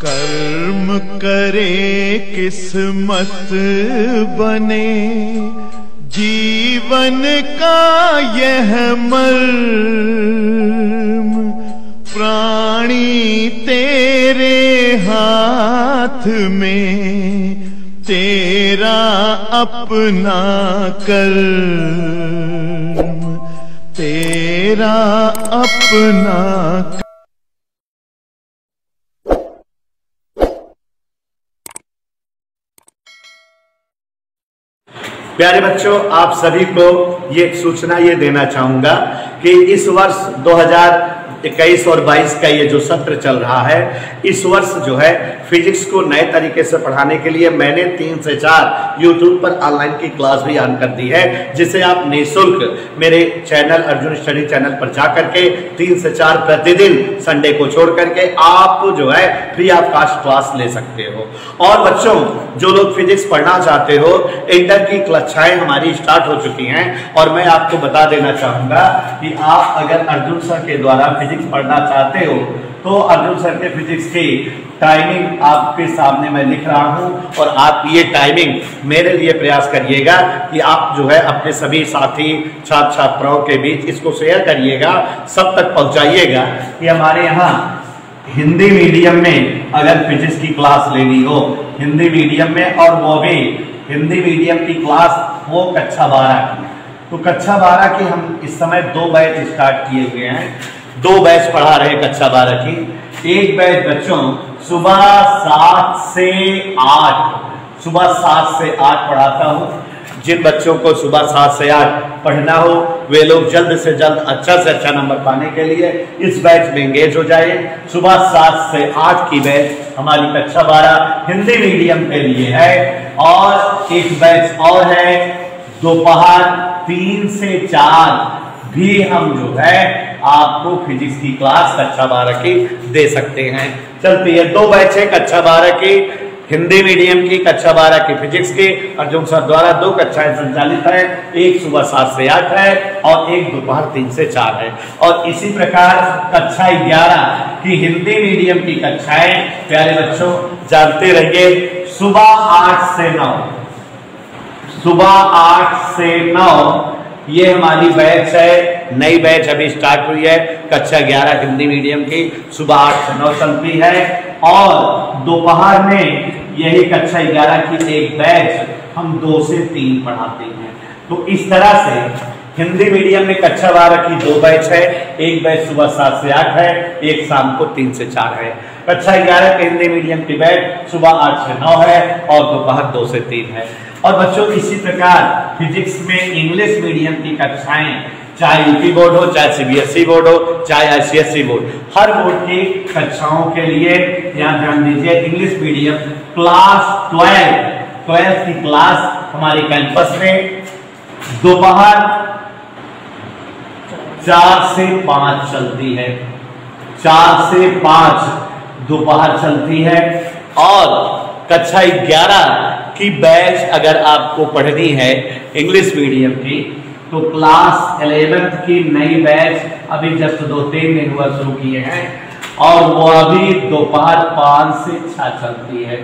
कर्म करे किस्मत बने, जीवन का यह मर्म, प्राणी तेरे हाथ में, तेरा अपना कर्म, तेरा अपना। प्यारे बच्चों, आप सभी को ये सूचना ये देना चाहूंगा कि इस वर्ष 2021 और 22 का ये जो सत्र चल रहा है, इस वर्ष जो है फिजिक्स को नए तरीके से पढ़ाने के लिए मैंने 3 से 4 यूट्यूब पर ऑनलाइन की क्लास भी ऑन कर दी है, जिसे आप निःशुल्क मेरे चैनल अर्जुन स्टडी चैनल पर जा करके 3 से 4 प्रतिदिन संडे को छोड़ करके आप जो है फ्री ऑफ कास्ट क्लास ले सकते हो। और बच्चों, जो लोग फिजिक्स पढ़ना चाहते हो, इंटर की कक्षाएं हमारी स्टार्ट हो चुकी हैं और मैं आपको बता देना चाहूंगा कि आप अगर अर्जुन सर के द्वारा फिजिक्स पढ़ना चाहते हो तो अर्जुन सर के फिजिक्स की टाइमिंग आपके सामने मैं लिख रहा हूं और आप ये टाइमिंग मेरे लिए प्रयास करिएगा कि आप जो है अपने सभी साथी छात्र छात्राओं के बीच इसको शेयर करिएगा, सब तक पहुंचाइएगा कि हमारे यहाँ हिंदी मीडियम में अगर फिजिक्स की क्लास लेनी हो, हिंदी मीडियम में, और वो भी हिंदी मीडियम की क्लास वो कक्षा 12 की, तो कक्षा 12 की हम इस समय 2 बैच स्टार्ट किए हुए हैं। 2 बैच पढ़ा रहे कक्षा 12 की। एक बैच बच्चों सुबह 7 से 8 पढ़ाता हूँ। जिन बच्चों को सुबह 7 से 8 पढ़ना हो वे लोग जल्द से जल्द अच्छा से अच्छा नंबर पाने के लिए इस बैच में एंगेज हो जाए। सुबह 7 से 8 की बैच हमारी कक्षा 12 हिंदी मीडियम के लिए है। और एक बैच और है दोपहर 3 से 4 भी हम जो है आपको फिजिक्स की क्लास कक्षा 12 की दे सकते हैं। चलती है 2 बैच है कक्षा 12 की हिंदी मीडियम की, कक्षा 12 की फिजिक्स की। अर्जुन सर द्वारा 2 कक्षाएं संचालित है, एक सुबह 7 से 8 है और एक दोपहर 3 से 4 है। और इसी प्रकार कक्षा 11 की हिंदी मीडियम की कक्षाएं प्यारे बच्चों जानते रहिए सुबह 8 से 9, सुबह 8 से 9 ये हमारी बैच है। नई बैच अभी स्टार्ट हुई है कक्षा 11 हिंदी मीडियम की, सुबह 8 से 9 चलती है। और दोपहर में यही कक्षा 11 की एक बैच हम 2 से 3 पढ़ाते हैं। तो इस तरह से हिंदी मीडियम में कक्षा 12 की 2 बैच है, एक बैच सुबह 7 से 8 है, एक शाम को 3 से 4 है। कक्षा 11 के हिंदी मीडियम की बैच सुबह 8 से 9 है और दोपहर 2 से 3 है। और बच्चों इसी प्रकार फिजिक्स में इंग्लिश मीडियम की कक्षाएं, चाहे यूपी बोर्ड हो, चाहे सीबीएसई बोर्ड हो, चाहे आईसीएसई बोर्ड, हर बोर्ड की कक्षाओं के लिए यहाँ ध्यान दीजिए इंग्लिश मीडियम क्लास 12 की क्लास हमारे कैंपस में दोपहर 4 से 5 चलती है, 4 से 5 दोपहर चलती है। और कक्षा 11 की बैच अगर आपको पढ़नी है इंग्लिश मीडियम की तो क्लास 11th की नई बैच अभी जस्ट 2-3 दिन हुआ शुरू किए हैं और वो अभी दोपहर 5 से 6 चलती है।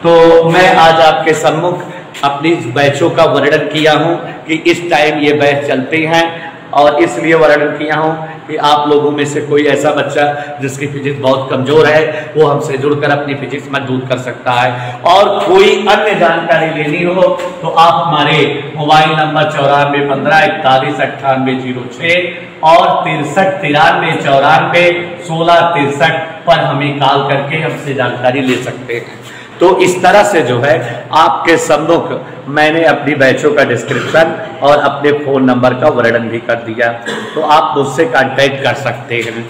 तो मैं आज आपके सम्मुख अपनी बैचों का वर्णन किया हूं कि इस टाइम ये बैच चलती हैं और इसलिए वर्णन किया हूं कि आप लोगों में से कोई ऐसा बच्चा जिसकी फिजिक्स बहुत कमजोर है वो हमसे जुड़कर अपनी फिजिक्स मजबूत कर सकता है। और कोई अन्य जानकारी लेनी हो तो आप हमारे मोबाइल नंबर 9415419806 और 6393941663 पर हमें कॉल करके हमसे जानकारी ले सकते हैं। तो इस तरह से जो है आपके सम्मुख मैंने अपनी बैचों का डिस्क्रिप्शन और अपने फोन नंबर का वर्णन भी कर दिया, तो आप मुझसे कांटेक्ट कर सकते हैं।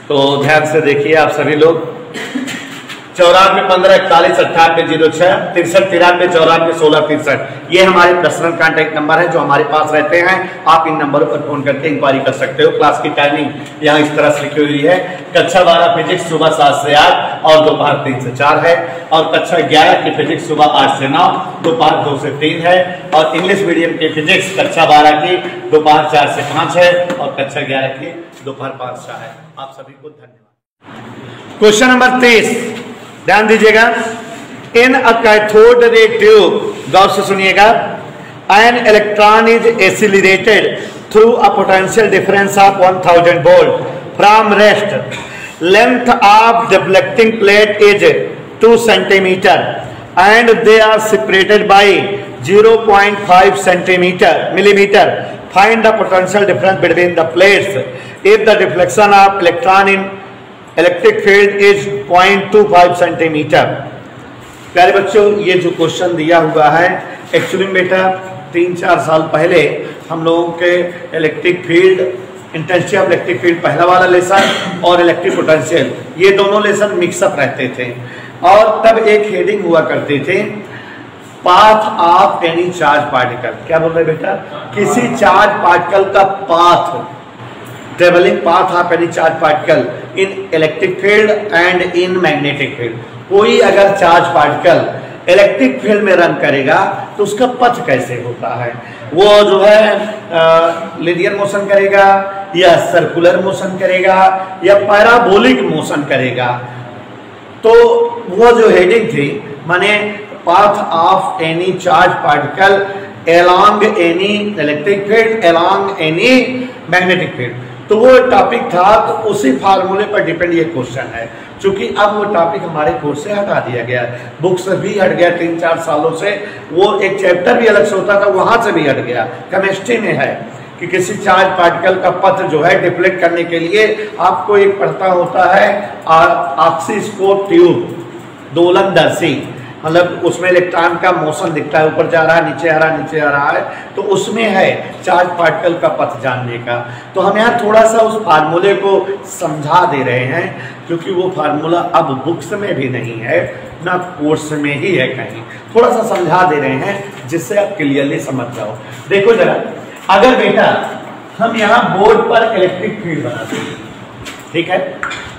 तो ध्यान से देखिए आप सभी लोग 9415419806 6393941663 ये हमारे पर्सनल कांटेक्ट नंबर है जो हमारे पास रहते हैं। आप इन नंबरों पर फोन करके इंक्वायरी कर सकते हो। क्लास की टाइमिंग यहाँ इस तरह से लिखी हुई है। कक्षा 12 फिजिक्स सुबह 7 से 8 और दोपहर 3 से 4 है। और कक्षा 11 की फिजिक्स सुबह 8 से 9 दोपहर 2 से 3 है। और इंग्लिश मीडियम की फिजिक्स कक्षा 12 की दोपहर 4 से 5 है और कक्षा 11 की दोपहर 5 से है। आप सभी को धन्यवाद। क्वेश्चन नंबर 23 ध्यान दीजिएगा, इन अ कैथोड रे ट्यूब, गौर से सुनिएगा, N electron is accelerated through a potential difference of 1000 volt from rest, length of deflecting plate is 2 centimetre and they are separated by 0.5 millimeter. Find the potential difference between the plates if the deflection of electron in electric field is 0.25 centimetre. प्यारे बच्चों, ये जो question दिया हुआ है actually बेटा 3-4 साल पहले हम लोगों के electric field, intensity of electric field पहला वाला लेसन और इलेक्ट्रिक पोटेंशियल, ये दोनों लेसन मिक्सअप रहते थे और तब एक हेडिंग हुआ करते थे, path of any charge particle. क्या बोल रहे बेटा? किसी चार्ज पार्टिकल का path, travelling path of any charge particle in electric field and in magnetic field. कोई अगर चार्ज पार्टिकल इलेक्ट्रिक फील्ड में रन करेगा तो उसका पथ कैसे होता है, वो जो है लिनियर मोशन करेगा या सर्कुलर मोशन करेगा या पैराबोलिक मोशन करेगा। तो वो जो हेडिंग थी माने path of any charge particle along any electric field along any magnetic field, तो वो टॉपिक था। तो उसी फार्मूले पर डिपेंड ये क्वेश्चन है। चूंकि अब वो टॉपिक हमारे कोर्स से हटा दिया गया, बुक से भी हट गया 3-4 सालों से, वो एक चैप्टर भी अलग से होता था वहां से भी हट गया। केमिस्ट्री में है कि किसी चार्ज पार्टिकल का पथ जो है डिफ्लेक्ट करने के लिए आपको एक पढ़ता होता है ऑक्सीस्कोप ट्यूब, दोलनदर्शी, मतलब उसमें इलेक्ट्रॉन का मोशन दिखता है, ऊपर जा रहा है, नीचे आ रहा है, नीचे आ रहा है, तो उसमें है चार्ज पार्टिकल का पथ जानने का। तो हम यहाँ थोड़ा सा उस फार्मूले को समझा दे रहे हैं, क्योंकि वो फार्मूला अब बुक्स में भी नहीं है ना कोर्स में ही है, कहीं थोड़ा सा समझा दे रहे हैं जिससे आप क्लियरली समझ जाओ। देखो जरा, अगर बेटा हम यहाँ बोर्ड पर इलेक्ट्रिक फील्ड बनाते हैं, ठीक है,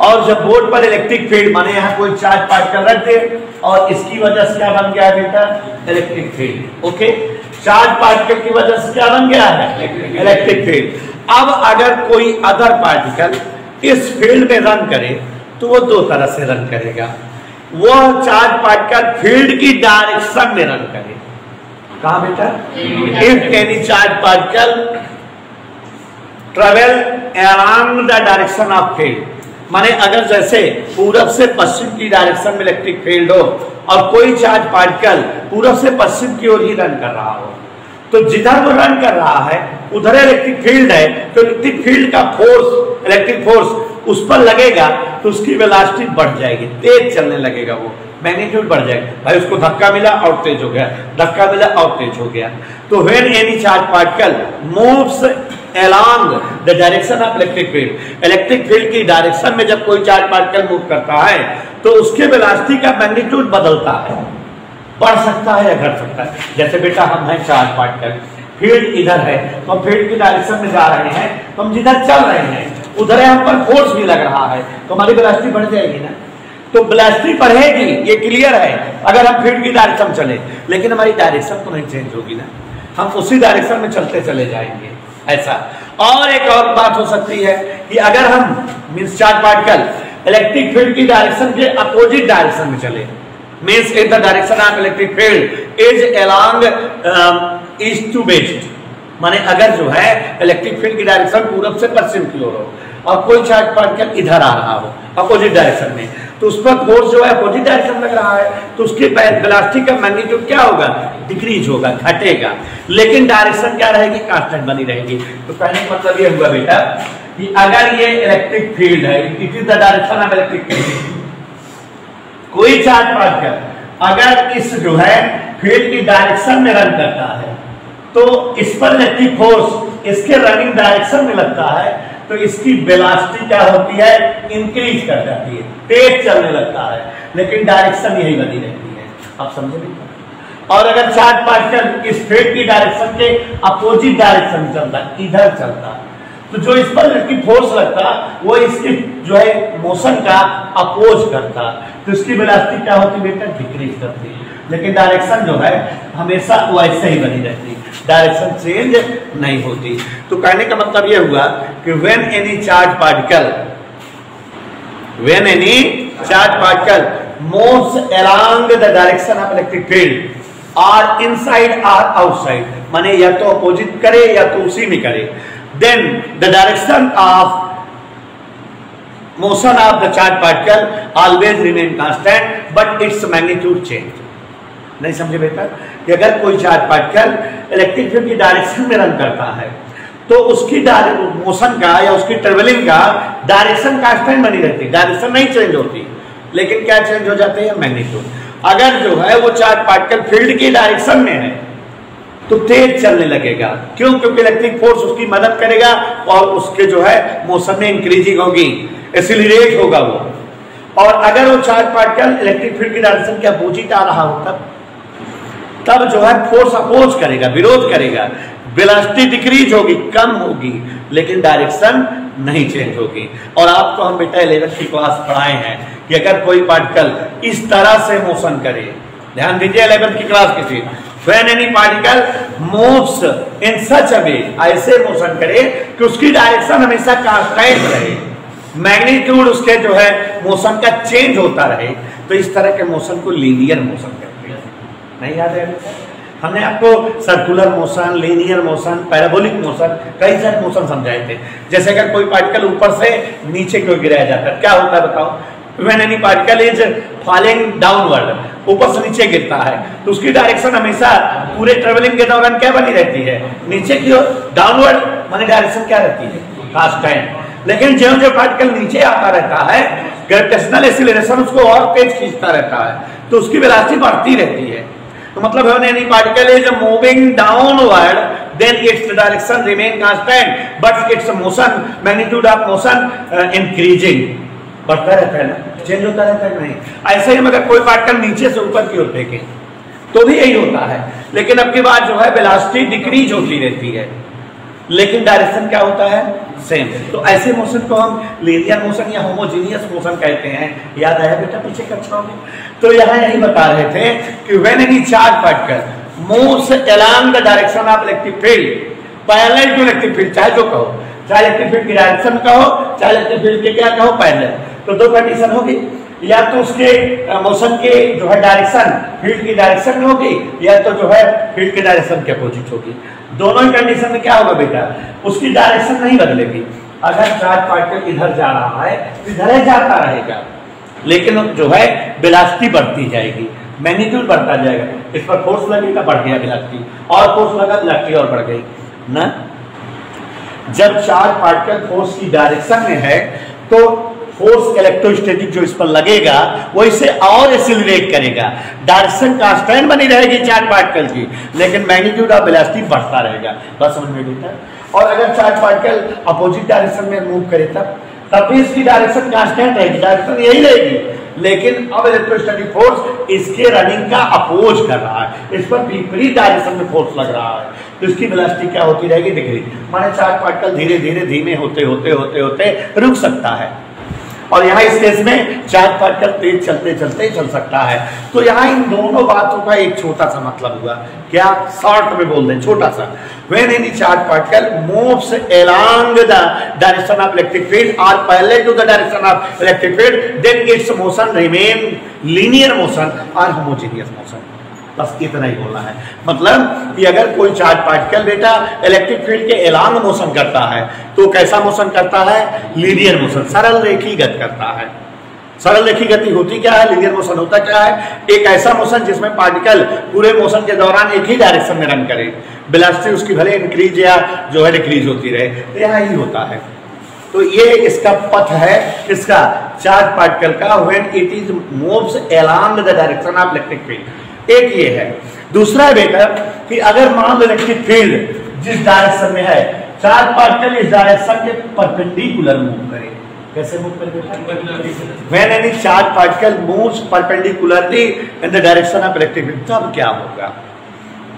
और जब बोर्ड पर इलेक्ट्रिक फील्ड माने यहाँ कोई चार्ज पार्टिकल रख दे और इसकी वजह से क्या बन गया है बेटा? Electric field. Okay, charge particle की वजह से क्या बन गया है? Electric field. अब अगर कोई अदर पार्टिकल इस फील्ड में रन करे तो वो दो तरह से रन करेगा। वो चार्ज पार्टिकल फील्ड की डायरेक्शन में रन करे। कहा बेटा? If any charge particle travel around the direction of field, माने अगर जैसे पूरब से पश्चिम की डायरेक्शन में इलेक्ट्रिक फील्ड हो और कोई चार्ज पार्टिकल पूरब से पश्चिम की ओर ही रन कर रहा हो, तो जिधर वो रन कर रहा है उधर इलेक्ट्रिक फील्ड है, तो इलेक्ट्रिक फील्ड का फोर्स, इलेक्ट्रिक फोर्स उस पर लगेगा तो उसकी वेलोसिटी बढ़ जाएगी, तेज चलने लगेगा, वो मैग्नीट्यूड बढ़ जाएगा। भाई उसको धक्का मिला और तेज हो गया, धक्का मिला और तेज हो गया। तो when any charge particle moves along the direction of electric field, electric field की डायरेक्शन में जब कोई चार्ज पार्टिकल मूव करता है तो उसके वेलोसिटी का मैग्नीट्यूड बदलता है, बढ़ सकता है या घट सकता है। जैसे बेटा हम हैं चार्ज पार्टिकल, फील्ड इधर है तो हम फील्ड की डायरेक्शन में जा रहे हैं, तो हम जिधर चल रहे हैं उधर हम पर फोर्स भी लग रहा है तो हमारी वेलोसिटी बढ़ जाएगी ना। तो वेलोसिटी बढ़ेगी, ये क्लियर है, अगर हम फील्ड की डायरेक्शन चले, लेकिन हमारी डायरेक्शन तो नहीं चेंज होगी ना, हम उसी डायरेक्शन में चलते चले जाएंगे ऐसा। और एक और बात हो सकती है कि अगर हम means charge particle electric field की डायरेक्शन के अपोजिट डायरेक्शन में चले, means in the direction of electric field is along east to west, माने अगर जो है इलेक्ट्रिक फील्ड की डायरेक्शन पूरब से पश्चिम की ओर हो और कोई चार्ज पार्टिकल इधर आ रहा हो अपोजिट डायरेक्शन में, तो उस पर फोर्स जो है अपोजिट डायरेक्शन लग रहा है, तो उसकी वेलोसिटी का मैग्नीट्यूड क्या होगा? डिक्रीज होगा, घटेगा, लेकिन डायरेक्शन क्या रहेगी? कांस्टेंट बनी रहेगी। तो कहने का मतलब ये हुआ बेटा कि अगर ये इलेक्ट्रिक फील्ड है, it is the direction of electric field, कोई चार्ज पार्टिकल अगर इस जो है फील्ड की डायरेक्शन में रन करता है तो इस पर इलेक्ट्रिक फोर्स इसके रनिंग डायरेक्शन में लगता है, तो इसकी वेलोसिटी क्या होती है? इंक्रीज कर जाती है, तेज चलने लगता है, लेकिन डायरेक्शन यही बनी रहती है। आप समझे नहीं? और अगर चार्ज पार्टिकल इस फील्ड की डायरेक्शन के अपोजिट डायरेक्शन में चलता, इधर चलता, तो जो इस पर इसकी फोर्स लगता वो इसकी जो है मोशन का अपोज करता, तो इसकी वेलोसिटी क्या होती बेटा? डिक्रीज करती, लेकिन डायरेक्शन जो है हमेशा वैसे ही बनी रहती, डायरेक्शन चेंज नहीं होती। तो कहने का मतलब यह हुआ कि when any charge particle moves along the direction of electric field or inside or outside, माने या तो अपोजिट करे या तो उसी में करे, then the direction of motion of the charged particle always remain constant but its magnitude change। नहीं समझे बेटा कि अगर कोई चार्ज पार्टिकल इलेक्ट्रिक फील्ड की डायरेक्शन में रन करता है तो उसकी मोशन का या उसकी ट्रेवलिंग का डायरेक्शन कांस्टेंट बनी रहती है, डायरेक्शन नहीं चेंज होती, लेकिन क्या चेंज हो जाते हैं, मैग्नीट्यूड। अगर जो है वो चार्ज पार्टिकल फील्ड की डायरेक्शन में है तो तेज चलने लगेगा, क्यों? क्योंकि इलेक्ट्रिक फोर्स उसकी मदद करेगा और उसके जो है मोशन में इंक्रीजिंग होगी, एक्सीलरेट होगा वो। और अगर वो चार्ज पार्टिकल इलेक्ट्रिक फील्ड की डायरेक्शन के अपोजिट आ रहा हो तब जो है फोर्स अपोज करेगा, विरोध करेगा, वेलोसिटी डिक्रीज होगी, कम होगी, लेकिन डायरेक्शन नहीं चेंज होगी। और आपको हम बेटा 11th की क्लास पढ़ाए हैं कि अगर कोई पार्टिकल इस तरह से मोशन करे, ध्यान दीजिए 11th की क्लास की चीज, when any particle moves in such a way, ऐसे मोशन करे कि उसकी डायरेक्शन हमेशा कांस्टेंट रहे, मैग्नीट्यूड उसके जो है मोशन का चेंज होता रहे, तो इस तरह के मोशन को लीनियर मोशन कहते हैं। नहीं याद है? हमने आपको circular motion, linear motion, parabolic motion, कई सारे मोशन समझाए थे। जैसे अगर कोई पार्टिकल ऊपर से नीचे क्यों गिराया जाता है, क्या होता है बताओ? When any particle is falling downward, ऊपर से नीचे गिरता है तो उसकी डायरेक्शन हमेशा पूरे ट्रेवलिंग के दौरान क्या बनी रहती है, नीचे की ओर, डाउनवर्ड, माने डायरेक्शन क्या रहती है, कांस्टेंट। लेकिन जो जो पार्टिकल नीचे आता रहता है, ग्रेविटेशनल एक्सीलरेशन उसको और तेज खींचता रहता है, तो उसकी वेलोसिटी बढ़ती रहती है। तो मतलब when any particle is moving downward then its direction remain constant but its motion, magnitude of motion increasing, बढ़ता रहता है ना, चेंज होता रहता है। नहीं, ऐसे ही अगर कोई पार्टिकल नीचे से ऊपर की ओर फेंके तो भी यही होता है, लेकिन अब की बात जो है वेलोसिटी डिक्रीज होती रहती है, लेकिन डायरेक्शन क्या होता है, सेम। तो ऐसे मोशन को हम लीनियर मोशन या होमोजीनियस मोशन कहते हैं। याद आया बेटा पीछे कक्षाओं में? तो यहाँ यही बता रहे थे कि when any charge particle moves along the direction of electric field parallel to electric field, चाहे जो कहो, चाहे इलेक्ट्रिक फील्ड की डायरेक्शन कहो, चाहे इलेक्ट्रिक फील्ड के क्या कहो, पैरेलल, तो दो कंडीशन होगी, या तो उसके मोशन के जो है डायरेक्शन फील्ड की डायरेक्शन में होगी, या तो जो है फील्ड के डायरेक्शन के अपोजिट होगी। दोनों ही कंडीशन में क्या होगा बेटा, उसकी डायरेक्शन नहीं बदलेगी। अगर चार्ज पार्टिकल इधर जा रहा है तो इधर ही जाता रहेगा, लेकिन जो है वेलोसिटी बढ़ती जाएगी, मैग्नीट्यूड बढ़ता जाएगा, इस पर फोर्स लगेगा, बढ़ गया वेलोसिटी, और फोर्स लगा, वेलोसिटी और बढ़ गई ना। जब चार्ज पार्टिकल फोर्स की डायरेक्शन में है तो फोर्स इलेक्ट्रोस्टैटिक जो इस पर लगेगा वो इसे और एक्सीलरेट करेगा, डायरेक्शन कांस्टेंट बनी रहेगी चार्ज पार्टिकल की, लेकिन मैग्नीट्यूड ऑफ वेलोसिटी बढ़ता रहेगा। बस समझ में बेटा? और अगर चार्ज पार्टिकल अपोजिट डायरेक्शन में मूव करे तब भी इसकी डायरेक्शन कांस्टेंट रहेगी, डायरेक्शन यही रहेगी, लेकिन अब इलेक्ट्रोस्टैटिक फोर्स इसके रनिंग का अपोज कर रहा है, इस पर विपरीत डायरेक्शन में फोर्स लग रहा है, तो इसकी वेलोसिटी क्या होती रहेगी, डिक्रीज। माने चार्ज पार्टिकल धीरे धीरे धीमे होते होते होते होते रुक सकता है, और यहाँ इस केस में चार्ज पार्टिकल तेज चलते चलते चल सकता है। तो यहाँ इन दोनों बातों का एक छोटा सा मतलब हुआ, क्या शॉर्ट में बोल दें, छोटा सा, when any charge particle moves along the direction of electric field और parallel to the direction of electric field then its motion remain linear motion और होमोजेनियस मोशन। बस इतना ही बोलना है। मतलब कि अगर कोई चार्ज पार्टिकल बेटा इलेक्ट्रिक फील्ड के अलोंग मोशन करता है तो कैसा मोशन करता है, लीनियर मोशन, सरल रेखी गति करता है। सरल रेखी गति होती क्या है, लीनियर मोशन होता क्या है, एक ऐसा मोशन जिसमें पार्टिकल पूरे मोशन के दौरान एक ही डायरेक्शन में रन करे, वेलोसिटी उसकी भले इंक्रीज या जो है डिक्रीज होती रहे, तो यहाँ ही होता है। तो ये इसका पथ है, इसका चार्ज पार्टिकल का, when it is moves along the direction of electric field. एक ये है। दूसरा है बेटा कि अगर मान लो इलेक्ट्रिक फील्ड जिस डायरेक्शन में है, चार्ज पार्टिकल इस डायरेक्शन के परपेंडिकुलर मूव करे, कैसे मूव करे, when any charge particle moves perpendicularly in the direction of electric field, तब क्या होगा,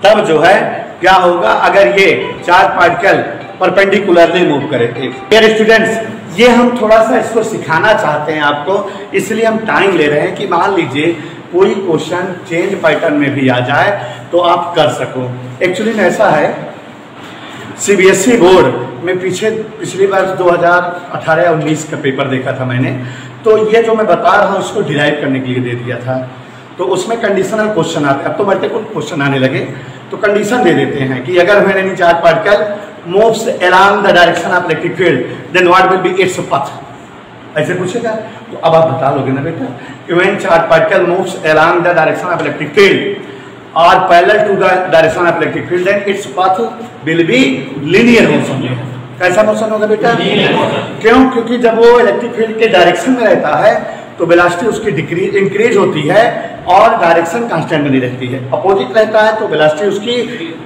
तब जो है क्या होगा अगर ये चार्ज पार्टिकल परपेंडिकुलरली मूव करे। डियर स्टूडेंट्स, ये हम थोड़ा सा इसको सिखाना चाहते हैं आपको, इसलिए हम टाइम ले रहे हैं कि मान लीजिए कोई क्वेश्चन चेंज पैटर्न में भी आ जाए तो आप कर सको। एक्चुअली ऐसा है, सीबीएसई बोर्ड में पिछली बार 2018 या 19 का पेपर देखा था मैंने, तो ये जो मैं बता रहा हूँ उसको डिराइव करने के लिए दे दिया था। तो उसमें कंडीशनल क्वेश्चन आते हैं, अब तो मल्टीपल क्वेश्चन आने लगे, तो कंडीशन दे देते हैं कि अगर when any charge particle moves along the direction of electric field then what will be its path, ऐसे पूछेगा। तो अब आप बता लोगे ना बेटा कि when charge particle moves along the direction of electric field और parallel to the direction of electric field then its path will be linear motion. कैसा मोशन होगा बेटा? क्यों? क्योंकि जब वो इलेक्ट्रिक फील्ड के डायरेक्शन में रहता है तो वेलोसिटी उसकी इंक्रीज होती है और डायरेक्शन कांस्टेंट बनी रहती है। अपोजिट रहता है तो वेलोसिटी उसकी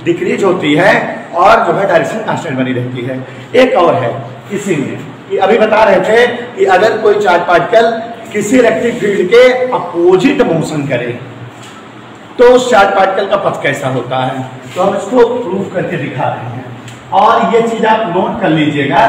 डिक्रीज होती है और जो है डायरेक्शन कांस्टेंट बनी रहती है। एक और है इसी में कि अभी बता रहे थे कि अगर कोई चार्ज पार्टिकल किसी इलेक्ट्रिक फील्ड के अपोजिट मोशन करे तो उस चार्ज पार्टिकल का पथ कैसा होता है, तो हम इसको प्रूव करके दिखा रहे हैं। और ये चीज आप नोट कर लीजिएगा,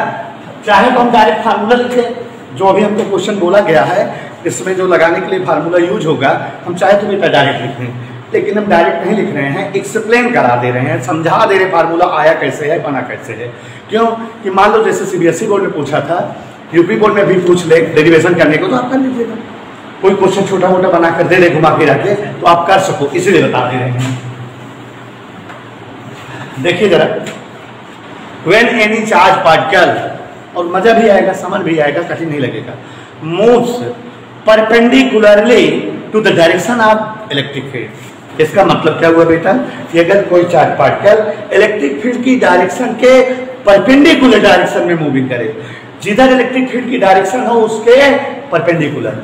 चाहे तो हम डायरेक्ट फार्मूला लिखें, जो अभी हमको क्वेश्चन बोला गया है इसमें जो लगाने के लिए फार्मूला यूज होगा, हम चाहे तो बेटा डायरेक्ट लिखें, लेकिन हम डायरेक्ट नहीं लिख रहे हैं, एक्सप्लेन करा दे रहे हैं, समझा दे रहे फार्मूला आया कैसे है, बना कैसे है। क्यों कि मान लो जैसे सीबीएसई बोर्ड में पूछा था, यूपी बोर्ड में भी पूछ ले डेरिवेशन करने को, तो आप कर लीजिएगा। कोई क्वेश्चन छोटा मोटा बना कर दे दे घुमा के रखे तो आप कर सको, इसीलिए बता दे रहे हैं। देखिए जरा, व्हेन एनी चार्ज पार्टिकल, और मजा भी आएगा, समझ भी आएगा, कठिन नहीं लगेगा, moves perpendicularly to the direction of electric field. इसका मतलब क्या हुआ बेटा कि अगर कोई चार्ज पार्टिकल इलेक्ट्रिक फील्ड की डायरेक्शन के परपेंडिकुलर डायरेक्शन में मूविंग करे, जिधर इलेक्ट्रिक फील्ड की डायरेक्शन हो उसके परपेंडिकुलर,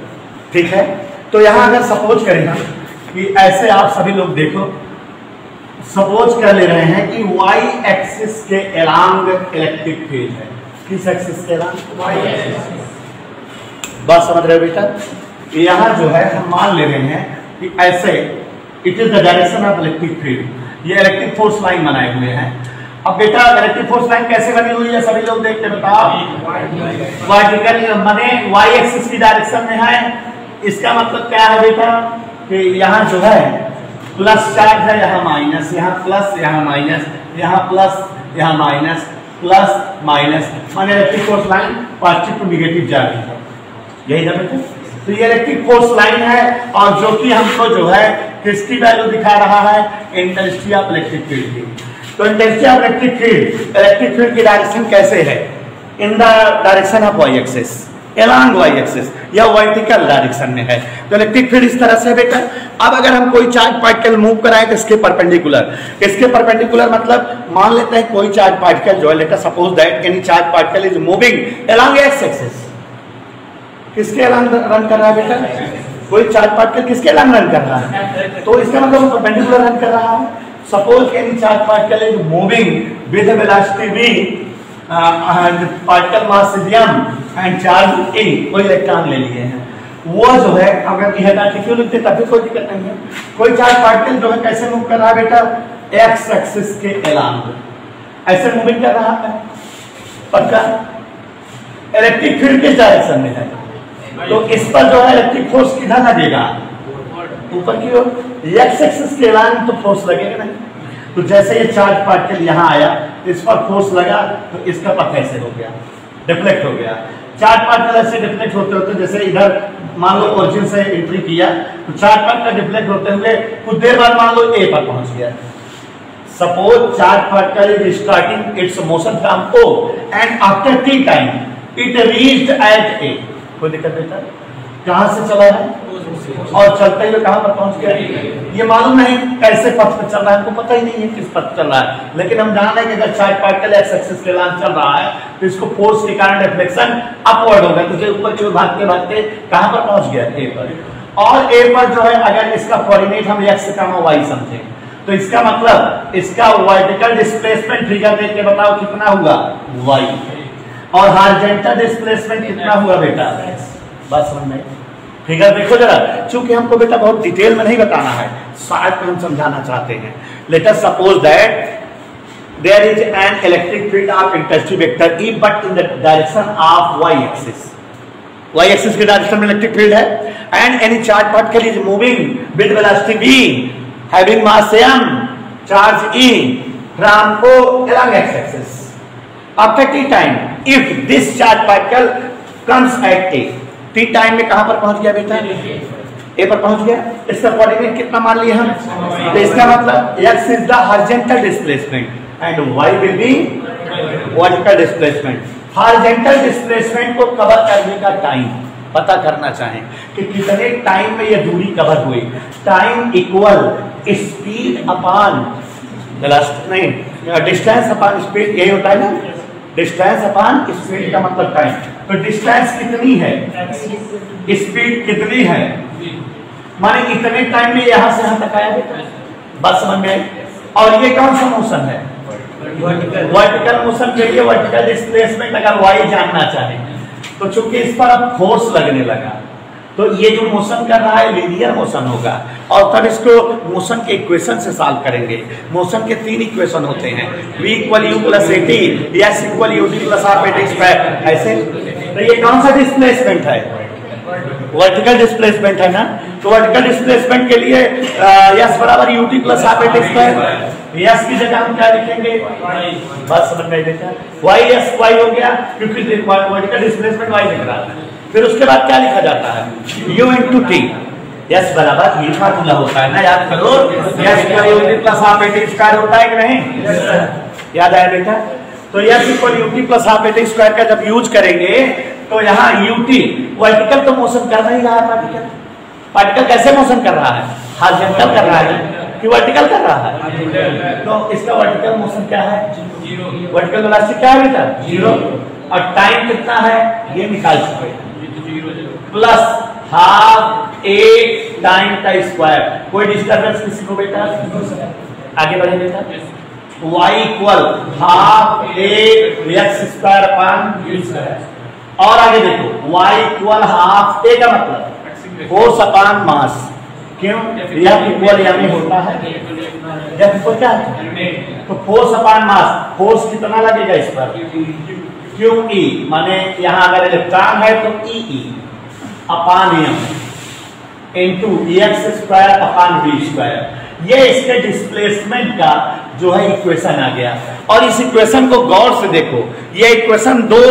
ठीक है। तो यहां अगर सपोज करें कि ऐसे आप सभी लोग देखो, सपोज कर ले रहे हैं कि वाई एक्सिस के अलोंग इलेक्ट्रिक फील्ड है। किस एक्सिस के अलोंग? Y axis. बात समझ रहे हो बेटा? यहां जो है हम मान ले रहे हैं कि ऐसे it is the direction of electric field, ये इलेक्ट्रिक फोर्स लाइन बनाए हुए हैं। अब बेटा इलेक्ट्रिक फोर्स लाइन कैसे बनी हुई है सभी लोग देख के बताओ। वर्टिकल माने वाई एक्सिस की डायरेक्शन में है। इसका मतलब क्या है बेटा कि यहाँ जो है प्लस चार्ज है, यहाँ माइनस, यहाँ प्लस, यहाँ माइनस, यहाँ प्लस, यहाँ माइनस, प्लस माइनस, माने electric force line positive to negative जा रही है, यही ना बेटा। तो ये इलेक्ट्रिक फोर्स लाइन है और जो कि हमको जो है किसकी वैल्यू दिखा रहा है, इंटेंसिटी ऑफ इलेक्ट्रिक फील्ड की। तो इंटेंसिटी ऑफ इलेक्ट्रिक फील्ड की डायरेक्शन कैसे है? In the direction of y axis, along y axis या वर्टिकल डायरेक्शन में है। तो इलेक्ट्रिक फील्ड इस तरह से बेटा। अब अगर हम कोई चार्ज पार्टिकल मूव कराएं तो इसके परपेंडिकुलर मतलब मान लेते हैं कोई चार्ज पार्टिकल जो है, late us suppose that any charge particle is moving along x axis. किसके along रन कर रहा है बेटा? कोई चार्ज पार्टिकल किसके along रन कर रहा है? तो इसका मतलब वो परपेंडिकुलर रन कर रहा है। Suppose any charge particle is moving with velocity v and particle mass is m and charge e, कोई इलेक्ट्रॉन ले लिए हैं, वो जो है अगर यह डाटा क्यों लिखते तब भी कोई दिक्कत नहीं है। कोई चार्ज पार्टिकल जो है कैसे मूव कर रहा है बेटा? एक्स एक्सिस के अलोंग ऐसे मूविंग कर रहा है। पक्का? इलेक्ट्रिक फील्ड किस डायरेक्शन में है? तो इस पर जो है इलेक्ट्रिक फोर्स किधर लगेगा? ऊपर की ओर। एक्स एक्सिस के अलोंग तो फोर्स लगेगा नहीं। तो जैसे ये चार्ज पार्टिकल यहाँ आया, इस पर फोर्स लगा तो इसका पथ ऐसे हो गया, डिफ्लेक्ट हो गया। चार्ज पार्टिकल ऐसे डिफ्लेक्ट होते होते, जैसे इधर मान लो ओरिजिन से एंट्री किया तो चार्ज पार्टिकल डिफ्लेक्ट होते हुए कुछ देर बाद मान लो ए पर पहुंच गया। Suppose charge particle is starting its motion from O and after T time it reached at A. कोई दिक्कत बेटा? कहां से चला है और चलते हुए कहां पर पहुंच गया? ये मालूम नहीं कैसे पथ पर चल रहा है, हमको पता ही नहीं है किस पथ चल रहा है, लेकिन हम जान रहे हैं कि अगर चार्ज पार्टिकल एक्स एक्सिस के अलोंग चल रहा है तो इसको फोर्स के कारण रिफ्लेक्शन अपवर्ड होगा, तो ऊपर की ओर भागते भागते कहां पर पहुंच गया? ए पर। और ए पर जो है अगर इसका कोऑर्डिनेट हम एक्स से कम वाई समझे तो इसका मतलब इसका वर्टिकल डिस्प्लेसमेंट फिगर देख के बताओ कितना हुआ? वाई। और हॉरिजॉन्टल डिस्प्लेसमेंट कितना हुआ बेटा? बस समझ में। फिगर देखो जरा, चूंकि हमको बेटा बहुत डिटेल में नहीं बताना है, शायद हम समझाना चाहते हैं। Let us suppose that there is an electric field of intensity vector E but in the direction of y axis. y axis की डायरेक्शन में इलेक्ट्रिक फील्ड है and any charge particle is moving with velocity v having mass m charge E from O along x axis. After T time if this charge particle comes at t time में कहां पर पहुंच गया बेटा? ए पर पहुंच गया। इसका कोऑर्डिनेट कितना मान लिया हम? तो इसका मतलब x is the horizontal displacement and y will be vertical displacement. Horizontal displacement को कवर करने का टाइम पता करना चाहें कि कितने टाइम में यह दूरी कवर हुई। टाइम इक्वल स्पीड अपॉन नहीं डिस्टेंस अपॉन स्पीड, यही होता है ना, डिस्टेंस अपॉन स्पीड का मतलब टाइम। तो डिस्टेंस कितनी है, स्पीड कितनी है, माने इतने टाइम में यहां से यहां तक आया बेटा, बात समझ में आई। और ये कौन सा मोशन है? वर्टिकल मोशन के लिए वर्टिकल डिस्प्लेसमेंट अगर y जानना चाहे तो चूंकि इस पर अब फोर्स लगने लगा तो ये जो मोशन कर रहा है लीनियर मोशन होगा और तब इसको मोशन के इक्वेशन से सॉल्व करेंगे। मोशन के 3 इक्वेशन होते हैं, v equal u plus at, s equal ud plus r at square, ऐसे। तो ये कौन सा डिस्प्लेसमेंट है? वर्टिकल डिस्प्लेसमेंट है ना। तो वर्टिकल डिस्प्लेसमेंट के लिए s बराबर ut plus r at square, s की जगह हम क्या लिखेंगे? बात समझ में आई बेटा? y s y हो गया क्योंकि वर्टिकल डिस्प्लेसमेंट y दिख रहा है। फिर उसके बाद क्या लिखा जाता है? u into T. s बराबर ये फार्मूला होता है ना, याद करो, s equal ut plus r at square होता है कि नहीं? याद आया बेटा? तो s equal ut plus r at square का जब यूज करेंगे तो यहाँ ut वर्टिकल तो मोशन कर नहीं रहा है, पार्टिकल पार्टिकल कैसे मोशन कर रहा है? हॉरिजॉन्टल कर रहा है कि वर्टिकल कर रहा है? तो इसका वर्टिकल मोशन क्या है? वर्टिकल वेलोसिटी क्या है बेटा? 0। और टाइम कितना है ये निकाल चुके हैं, प्लस हाफ a टाइम का स्क्वायर। कोई डिस्टर्बेंस किसी को बेटा? आगे बढ़े बेटा। y equal half a x square upon u square. और आगे देखो y इक्वल हाफ a का मतलब फोर्स अपॉन मास। क्यों? यह इक्वल यानी होता है, यह इक्वल क्या है? तो फोर्स अपॉन मास, फोर्स कितना लगेगा इस पर? क्यू ई, माने यहां अगर इलेक्ट्रॉन है तो e e upon m into x square upon b square. ये इसके डिस्प्लेसमेंट का जो है इक्वेशन आ गया। और इस इक्वेशन को गौर से देखो, ये इक्वेशन 2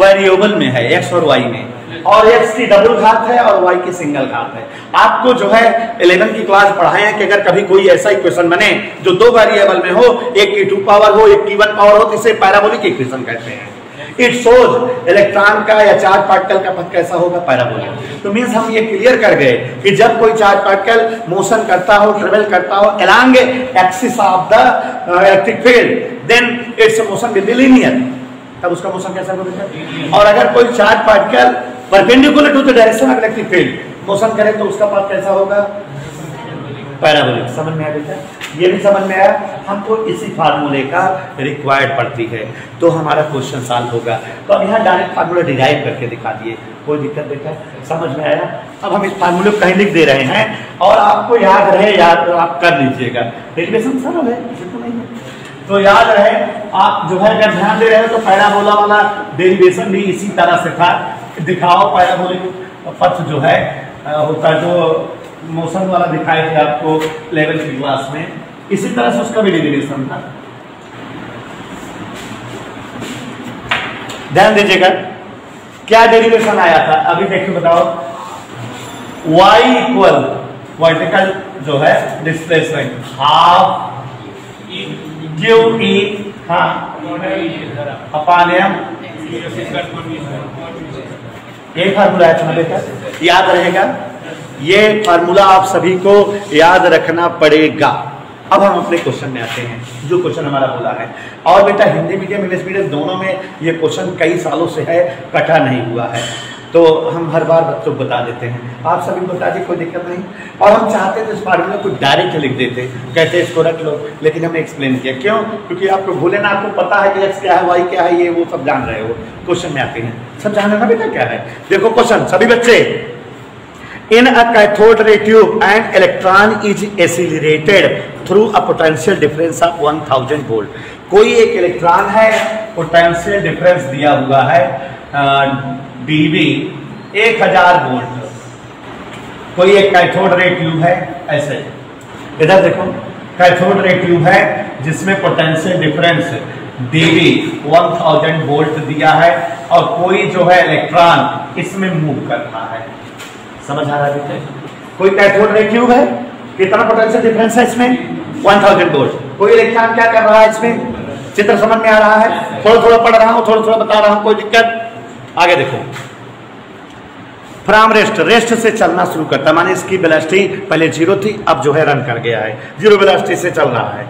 वेरिएबल में है, x और y में, और x की डबल घात है और y की सिंगल घात है। आपको जो है 11 की क्लास पढ़ाए हैं कि अगर कभी कोई ऐसा इक्वेशन बने जो 2 वेरिएबल में हो, एक की 2 पावर हो, एक की 1 पावर हो, तो इसे पैराबोलिक इक्वेशन कहते हैं। इट शोज इलेक्ट्रॉन का या चार्ज पार्टिकल का पथ कैसा होगा? पैराबोलिक। तो मींस हम ये क्लियर कर गए कि जब कोई चार्ज पार्टिकल मोशन करता हो, ट्रेवल करता हो along axis of the electric field, then its motion will be linear. तब उसका मोशन कैसा होगा? और अगर कोई charge particle perpendicular to the direction of electric field motion करे तो उसका पथ कैसा होगा? पैराबोलिक। समझ में आया बेटा? ये भी समझ में आया? हमको इसी फार्मूले का रिक्वायर्ड पड़ती है तो हमारा क्वेश्चन सॉल्व होगा। तो अब यहाँ डायरेक्ट फार्मूला डिराइव करके दिखा दिए, कोई दिक्कत बेटा? समझ में आया? अब हम इस फार्मूले को कहीं लिख दे रहे हैं और आपको याद रहे, याद आप कर लीजिएगा। डेरिवेशन सरल है, तो नहीं है तो याद रहे। आप जो है अगर ध्यान दे रहे हो तो पैराबोला वाला डेरिवेशन भी इसी तरह से था। दिखाओ पैराबोलिक पथ जो है होता है, जो मोशन वाला दिखाए थे आपको 11 की क्लास में, इसी तरह से उसका भी डेरिवेशन था। ध्यान दीजिएगा क्या डेरिवेशन आया था, अभी देखिए बताओ। y इक्वल वर्टिकल जो है displacement half q e upon m, यही फार्मूला है तुम्हारे बेटा, याद रहेगा। ये फार्मूला आप सभी को याद रखना पड़ेगा। अब हम अपने क्वेश्चन में आते हैं, जो क्वेश्चन हमारा बोला है। और बेटा हिंदी मीडियम इंग्लिश मीडियम दोनों में ये क्वेश्चन कई सालों से है, कटा नहीं हुआ है, तो हम हर बार बच्चों को बता देते हैं। आप सभी को बता दें, कोई दिक्कत नहीं। और हम चाहते थे इस फार्मूला को डायरेक्ट लिख देते, कहते इसको रख लो, लेकिन हमने एक्सप्लेन किया। क्यों? क्योंकि आपको भूले ना, आपको पता है कि एक्स क्या है, वाई क्या है, ये वो सब जान रहे हो। क्वेश्चन में आते हैं, सब जान लेना बेटा क्या है। देखो क्वेश्चन सभी बच्चे, in a cathode ray tube an electron is accelerated through a potential difference of 1000 volt। कोई एक इलेक्ट्रॉन है, पोटेंशियल डिफरेंस दिया हुआ है dB 1000 वोल्ट। कोई एक कैथोड रे ट्यूब है, ऐसे इधर देखो कैथोड रे ट्यूब है जिसमें पोटेंशियल डिफरेंस dB 1000 वोल्ट दिया है और कोई जो है इलेक्ट्रॉन इसमें मूव कर रहा है। समझ आ रहा है? कोई कैथोड रे ट्यूब है, कितना पोटेंशियल डिफरेंस है इसमें? 1000 वोल्ट। कोई इलेक्ट्रॉन क्या कर रहा है इसमें? चित्र समझ में आ रहा है? थोड़ा थोड़ा पढ़ रहा हूं, थोड़ा थोड़ा बता रहा हूं, कोई दिक्कत? आगे देखो, फ्रॉम रेस्ट, रेस्ट से चलना शुरू करता है, माने इसकी वेलोसिटी पहले 0 थी, अब जो है रन कर गया है, 0 वेलोसिटी से चल रहा है।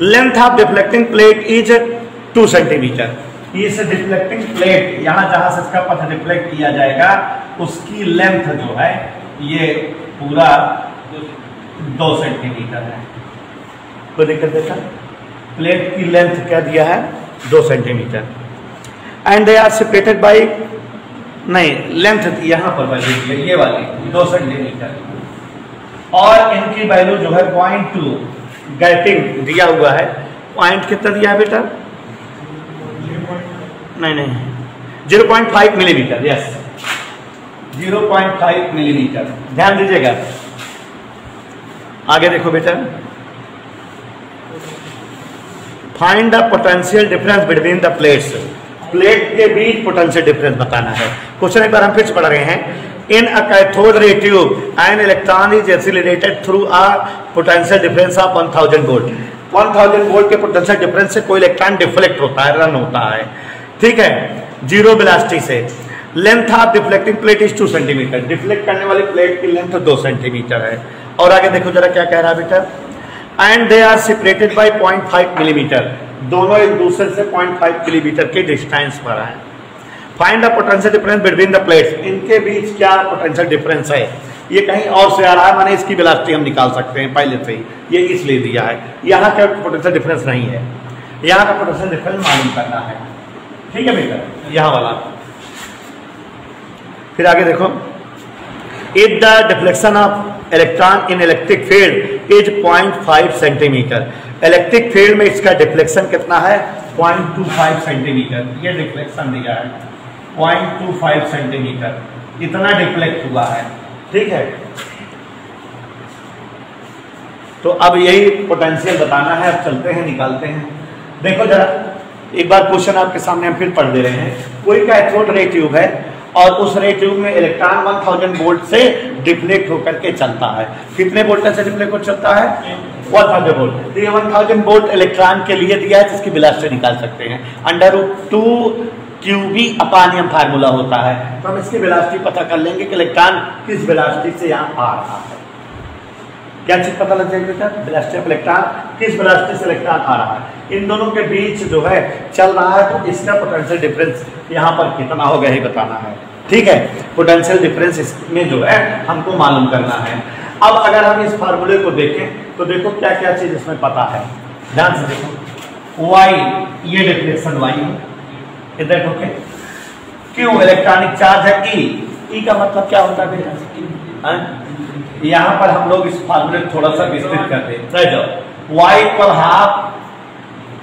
Length of deflecting plate is 2 centimetre. इस डिफ्लेक्टिंग प्लेट, यहां जहां से इसका पथ डिफ्लेक्ट किया जाएगा उसकी लेंथ जो है ये पूरा 2 सेंटीमीटर है। कोई दिक्कत देखा? प्लेट की लेंथ क्या दिया है? 2 centimetre. And they are separated by, नहीं लेंथ यहां पर वैल्यू दी है, ये वाली 2 सेंटीमीटर, और इनकी वैल्यू जो है 0.2 गैपिंग दिया हुआ है। पॉइंट कितना दिया है बेटा? नहीं 0.5 मिलीमीटर। यस, 0.5 मिलीमीटर, ध्यान दीजिएगा। आगे देखो बेटा, find the potential difference between the plates. Plate के बीच पोटेंशियल डिफरेंस बताना है। क्वेश्चन एक बार हम फिर से पढ़ रहे हैं। In a cathode ray tube an electron is accelerated through a potential difference of 1000 volt. 1000 volt के पोटेंशियल डिफरेंस से कोई इलेक्ट्रॉन डिफ्लेक्ट होता है, रन होता है, ठीक है, 0 वेलोसिटी से। Length of deflecting plate is 2 centimetre. Deflect करने वाली प्लेट की लेंथ 2 सेंटीमीटर है। और आगे देखो जरा क्या कह रहा है बेटा, and they are separated by 0.5 millimetre. दोनों एक दूसरे से 0.5 मिलीमीटर के डिस्टेंस पर है। Find the potential difference between the plates. इनके बीच क्या पोटेंशियल डिफरेंस है? ये कहीं और से आ रहा है, माने इसकी वेलोसिटी हम निकाल सकते हैं पहले से ही, ये इसलिए दिया है। यहाँ का पोटेंशियल डिफरेंस नहीं है, यहाँ का पोटेंशियल डिफरेंस मालूम करना है, ठीक है बेटा, यहाँ वाला। फिर आगे देखो, if the deflection of electron in electric field is 0.5 centimetre. Electric field में इसका डिफ्लेक्शन कितना है? 0.25 सेंटीमीटर। ये डिफ्लेक्शन दिया है 0.25 सेंटीमीटर, इतना डिफ्लेक्ट हुआ है, ठीक है। तो अब यही पोटेंशियल बताना है। अब चलते हैं, निकालते हैं। देखो जरा एक बार क्वेश्चन आपके सामने हम फिर पढ़ दे रहे हैं। कोई कैथोड रे ट्यूब है और उस रे ट्यूब में इलेक्ट्रॉन 1000 वोल्ट से डिफ्लेक्ट होकर के चलता है। कितने वोल्ट से डिफ्लेक्ट हो चलता है? 1000 वोल्ट। तो ये 1000 वोल्ट इलेक्ट्रॉन के लिए दिया है, जिसकी वेलोसिटी निकाल सकते हैं। √2 QV अपान m फार्मूला होता है, तो हम इसकी वेलोसिटी पता कर लेंगे कि इलेक्ट्रॉन किस वेलोसिटी से यहाँ आ रहा है। क्या चीज पता लग जाएगी बेटा? वेलोसिटी ऑफ इलेक्ट्रॉन, किस वेलोसिटी से इलेक्ट्रॉन आ रहा है। इन दोनों के बीच जो है चल रहा है, तो इसका पोटेंशियल डिफरेंस यहाँ पर कितना होगा ही बताना है, ठीक है। पोटेंशियल डिफरेंस इसमें जो है हमको मालूम करना है। अब अगर हम इस फार्मूले को देखें तो देखो क्या क्या चीज इसमें पता है, ध्यान से देखो। y, ये डिफ्लेक्शन y है, इधर ओके। क्यों? इलेक्ट्रॉनिक चार्ज है E का मतलब क्या होता है बेटा? यहाँ पर हम लोग इस फार्मूले को थोड़ा सा विस्तृत करते हैं। y पर हाफ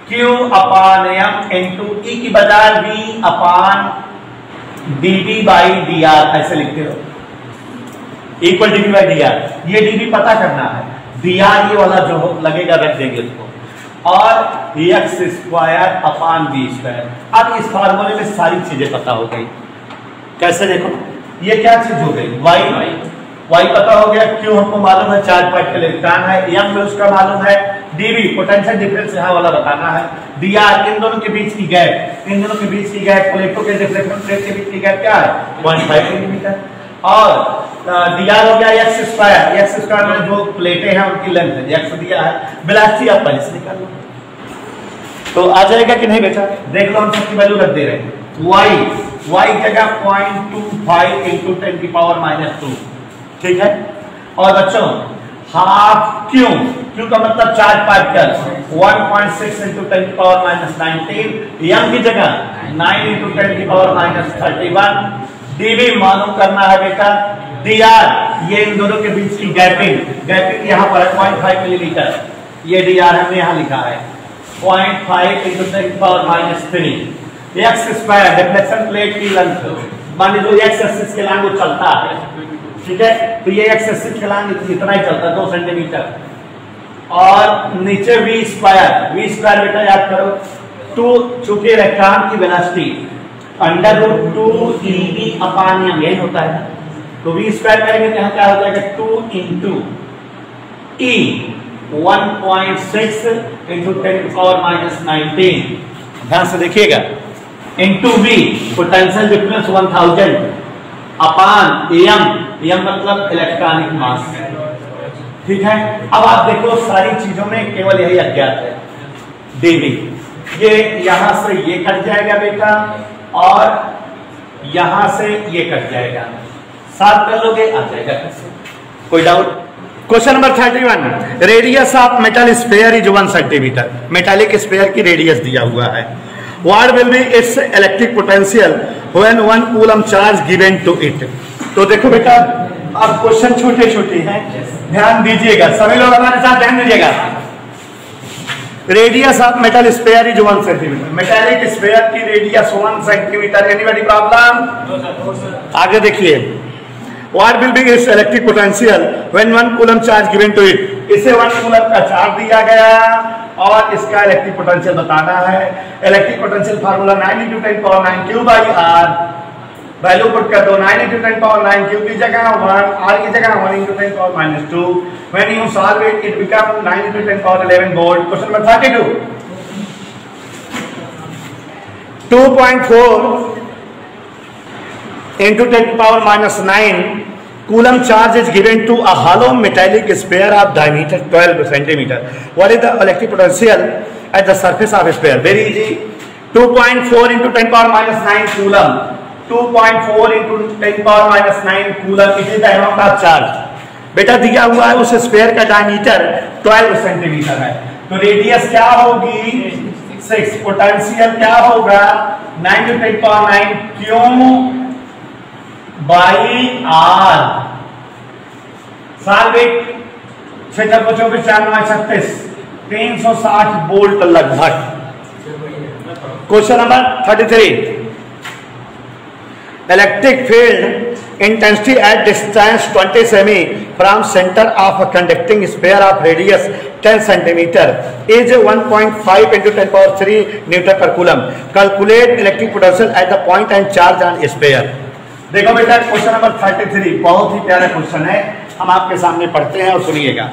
Q अपान m इंटू E की बजाय V upon dV by dr, ऐसे लिखते हो, इक्वल dV बाई dr। ये dV पता करना है, dr ये वाला जो लगेगा रख देंगे उसको, और x square upon v square. अब इस फार्मूले में सारी चीजें पता हो गई। कैसे? देखो ये क्या चीज हो गई? y पता हो गया, Q हमको मालूम है, चार्ज पार्टिकल इलेक्ट्रॉन है, m में उसका मालूम है, dV पोटेंशियल डिफरेंस यहाँ वाला बताना है, dr इन दोनों के बीच की गैप, इन दोनों के बीच की गैप, प्लेटों के डिफ्लेक्शन प्लेट के बीच की गैप क्या है? 0.5 मिलीमीटर। और dr हो गया x स्क्वायर में जो प्लेटें हैं उनकी लेंथ है, x दिया है। वेलोसिटी आप पहले से निकाल लो तो आ जाएगा कि नहीं बेटा? देख लो, हम सबकी वैल्यू रख दे रहे हैं। y जगह 0.25 इंटू 10⁻², ठीक है। और बच्चों हाफ Q का मतलब चार्ज पार्टिकल, 1.6 इंटू 10⁻19, m की जगह 9 इंटू 10⁻31। dV मालूम करना है बेटा, dr ये इन दोनों के बीच की गैपिंग यहाँ पर 0.5 मिलीमीटर, ये dr हमने यहाँ लिखा है 0.5 into 10⁻³ x square deflection plate की लेंथ, मान लीजिए x एक्सिस के लाइन वो चलता है, ठीक है, तो ये x एक्सिस के लाइन इतना ही चलता है 2 सेंटीमीटर। और नीचे v स्क्वायर बेटा याद करो चूंकि इलेक्ट्रॉन की वेलोसिटी √2 अपान यही होता है, तो v स्क्वायर करेंगे तो यहाँ क्या हो जाएगा 2 इंटू E 1.6 इंटू 10⁻⁻19। ध्यान से देखिएगा, इंटू v पोटेंशियल डिफरेंस 1000 अपान m मतलब इलेक्ट्रॉनिक मास। ठीक है, अब आप देखो सारी चीजों में केवल यही अज्ञात है dv। ये यहां से ये कट जाएगा बेटा और यहां से ये कट जाएगा, साथ कर लोगे आ जाएगा। कोई doubt? Question number 31, radius of metal sphere is 1 centimetre. Metallic sphere की रेडियस दिया हुआ है। What will be its electric potential when 1 coulomb charge given to it. तो देखो बेटा, अब क्वेश्चन छोटे छोटे हैं, ध्यान दीजिएगा, सभी लोग हमारे साथ ध्यान दीजिएगा। Radius of metal sphere is 1 centimetre. Metallic sphere की रेडियस 1 सेंटीमीटर। Anybody problem? आगे देखिए, what will be its electric potential when 1 coulomb charge given to it. इसे 1 कूलम का चार्ज दिया गया और इसका इलेक्ट्रिक पोटेंशियल बताना है। Electric potential formula 9 × 10⁻9 Q/R। Value put कर दो, 9 × 10⁻9 Q की जगह 1, R की जगह 1 × 10⁻2। When you solve it, it becomes 9 × 10⁻11 volt. Question number 32. 2.4 × 10⁻9 coulomb charge is given to a hollow metallic sphere of diameter 12 centimeter. What is the electric potential at the surface of a sphere? Very easy. 2.4 × 10⁻9 coulomb. 2.4 × 10⁻9 coulomb. It is the amount of charge. बेटा दिया हुआ है उस sphere का diameter 12 centimetre है, तो radius क्या होगी 6। पोटेंशियल क्या होगा 9 × 10⁻9 Q/R। साल्वेट 6×24 360 वोल्ट लगभग। Question number 33, electric field intensity at distance 20 semi from center of a conducting sphere of radius 10 centimeter is 1.5 × 10⁻³ Newton per coulomb. Calculate electric potential at the point and charge on sphere. देखो बेटा, question number 33 बहुत ही प्यारा question है, हम आपके सामने पढ़ते हैं और सुनिएगा।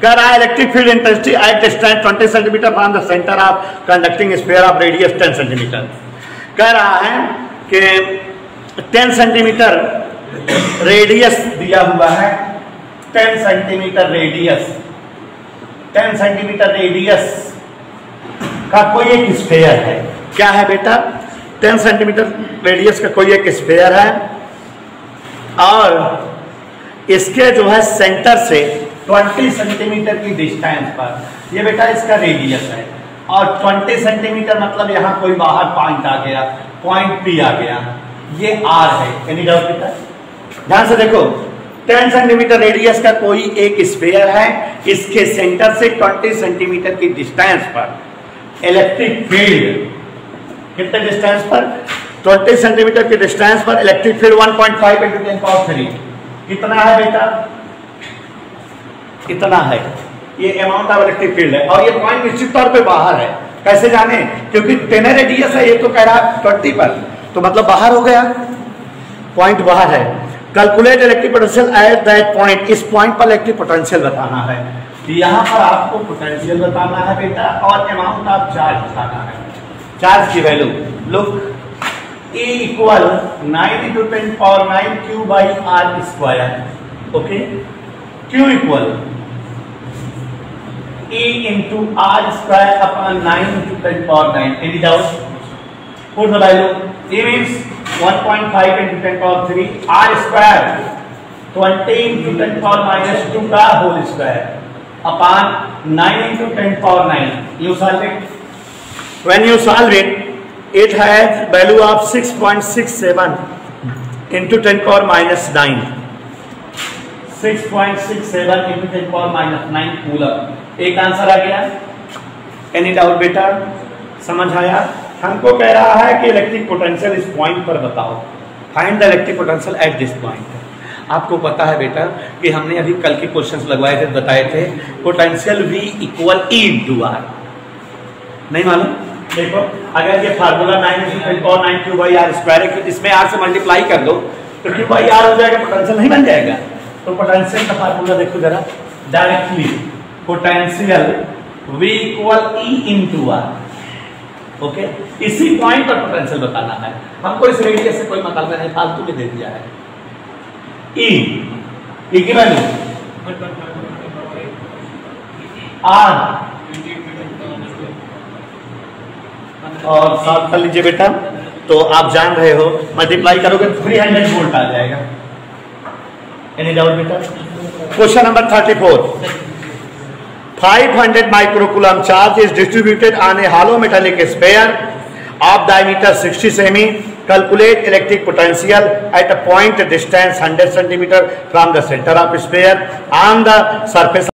कह रहा है electric field intensity at distance 20 centimetre from the centre of conducting sphere of radius 10 centimetre. कह रहा है कि 10 सेंटीमीटर रेडियस दिया हुआ है, 10 सेंटीमीटर रेडियस, 10 सेंटीमीटर रेडियस का कोई एक स्फीयर है। क्या है बेटा 10 सेंटीमीटर रेडियस का कोई एक स्फीयर है और इसके जो है सेंटर से 20 सेंटीमीटर की डिस्टेंस पर, ये बेटा इसका रेडियस है और 20 सेंटीमीटर मतलब यहाँ कोई बाहर पॉइंट आ गया, पॉइंट P आ गया, ये R है। एनी डाउट बेटा? ध्यान से देखो, 10 सेंटीमीटर रेडियस का कोई एक स्फीयर है, इसके सेंटर से 20 सेंटीमीटर की डिस्टेंस पर इलेक्ट्रिक फील्ड, कितने डिस्टेंस पर 20 सेंटीमीटर की डिस्टेंस पर इलेक्ट्रिक फील्ड 1.5 × 10⁻³ कितना है बेटा, इतना है। ये अमाउंट ऑफ इलेक्ट्रिक फील्ड है और ये पॉइंट निश्चित तौर पे बाहर है। कैसे जाने? क्योंकि 10 रेडियस है, ये तो कह रहा 20 पर, तो मतलब बाहर हो गया, पॉइंट बाहर है। Calculate electric potential at that point. इस पॉइंट पर इलेक्ट्रिक पोटेंशियल बताना है, यहाँ पर आपको पोटेंशियल बताना है बेटा और अमाउंट ऑफ चार्ज बताना है। चार्ज की value look, E = 9 × 10⁻9 Q/R²। Okay, Q = E × R² upon 9 × 10⁻9। Any doubt? Put the value. E means 1.5 × 10⁻³ R² 20 × 10⁻⁻² का whole square upon 9 × 10⁻9। You solve it. When you solve it, it has value of 6.67 × 10⁻⁹। 6.67 × 10⁻⁹ coulomb. एक answer आ गया। Any doubt बेटा? समझ आया? हमको कह रहा है कि इलेक्ट्रिक पोटेंशियल इस पॉइंट पर बताओ, find the electric potential at this point. आपको पता है बेटा कि हमने अभी कल के क्वेश्चंस लगवाए थे, बताए थे पोटेंशियल V = E × R। नहीं मालूम? देखो अगर ये फार्मूला 9 है, इसमें r से मल्टीप्लाई कर दो तो क्यू बाई आर हो जाएगा, पोटेंशियल नहीं बन जाएगा। तो पोटेंशियल का फार्मूला देखो जरा, directly potential V equal E into R. Okay, इसी पॉइंट पर पोटेंशियल बताना है हमको, इस रेडियस से कोई मतलब नहीं, फालतू में दे दिया है। E की वैल्यू R और साथ कर लीजिए बेटा, तो आप जान रहे हो मल्टीप्लाई करोगे 300 वोल्ट आ जाएगा। एनी डाउट बेटा? Question number 34, 500 microcoulomb charge is distributed on A hollow metallic sphere of diameter 60 semi. Calculate electric potential at a point distance 100 centimeter from the center of sphere on the surface